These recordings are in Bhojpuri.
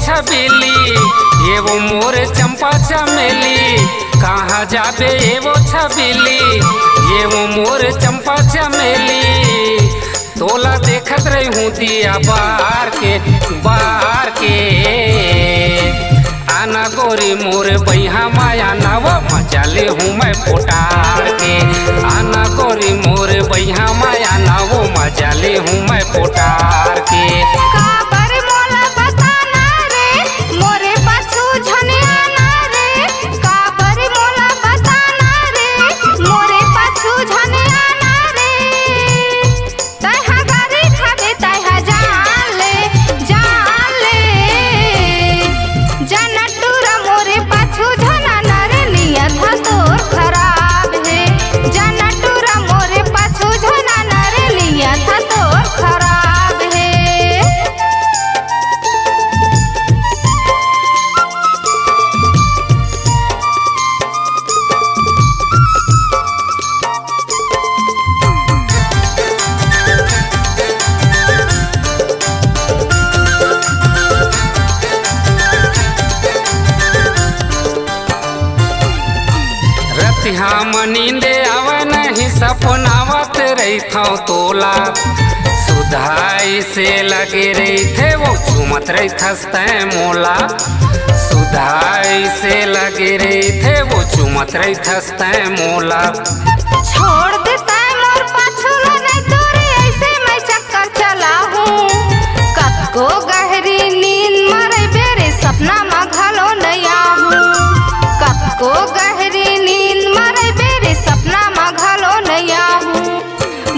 छबीली ये वो मोर चंपा चमेली। कहाँ जाबे ये वो छबीली ये वो मोर चंपा चमेली। तोला देखत रही हूँ दिया बार के आना गोरी मोर बैहा माया नवा मजा ले हूँ मैं पोटार के। आना गोरी मोर बैहा माया नवो मजा ले हूँ मैं पोटार के। हम नींदे आवे नहीं सपनावत रही था तोला। सुधाई से लगे रही थे वो झूमत रही थसते मोला। सुधाई से लगे रही थे वो झूमत रही थसते मोला। छोड़ देता मोर पाछुला नहीं तोरे ऐसे मैं चक्कर चला हूँ। कब गहरी नींद मारे बेरे सपना में घलो नहीं आहूँ। कब गहरी नींद मारे बेरे सपना में घलो नहीं आहूँ।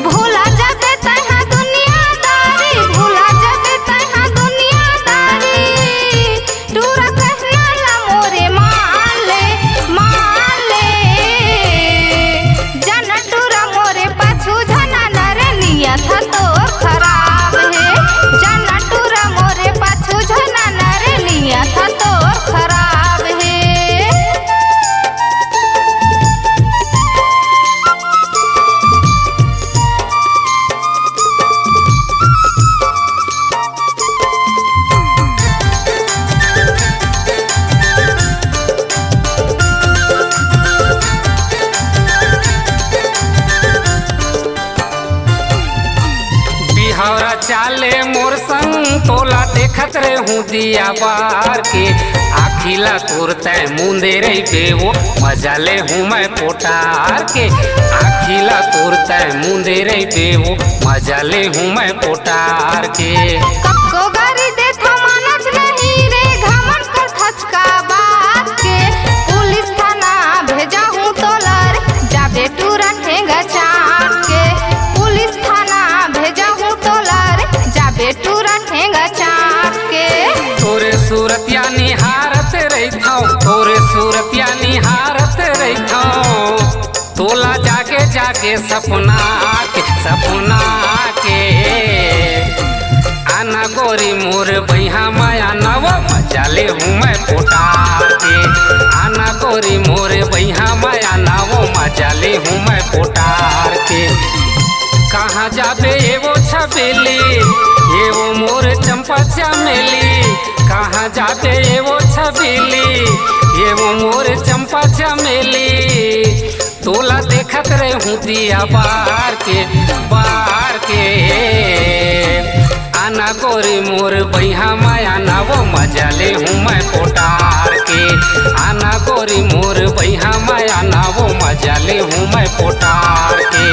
भूला जाबे तहा दुनियादारी भूला जाबे तहा दुनियादारी। टूरा कहना ला मोरे मान ले जाना टूरा मोरे पाछू जाना नरे नियत तो खराब है। जाना टूरा मोरे पाछू जाना नरे नियत तो खराब है। बिहावरा चाले मोर संग तोला देखत रहे हूँ दिया बार के। आखिला तुरते मुंदे रही बेवो मजा ले हूँ मैं पोटार के। आखिला तुरते मुंदे रही बेवो मजा ले हूँ मैं पोटार के। कब गारी देखो मानच नहीं रे घमंड कर थचका बात के। पुलिस थाना भेजा हूँ तोलर जाबे टूरा ठेंगा चाट के। पुलिस थाना भेजा हूँ तोलर जाबे टूरा ठेंगा चाट के। तोरे सूरतिया निहारत रही था तोरे सूरतिया निहारत रही था। तोला जागे जागे सपना के आना गोरी मोर बैहा माया नवा मजा ले हूँ मैं पोटार के। आना गोरी मोर बैहा माया नवो मजा ले हूँ मैं पोटार के। कहाँ जाबे ये वो छबीली ये वो मोर चंपा चमेली। कहाँ जाबे ये वो छबीली ये वो मोर चंपा चमेली। तोला देखत रहे हूँ दिया बार के आना गोरी मोर बैहा माया नवो मजा ले हूँ मैं पोटार के। आना गोरी मोर बैहा माया नवो मजा ले हूँ मैं पोटार के।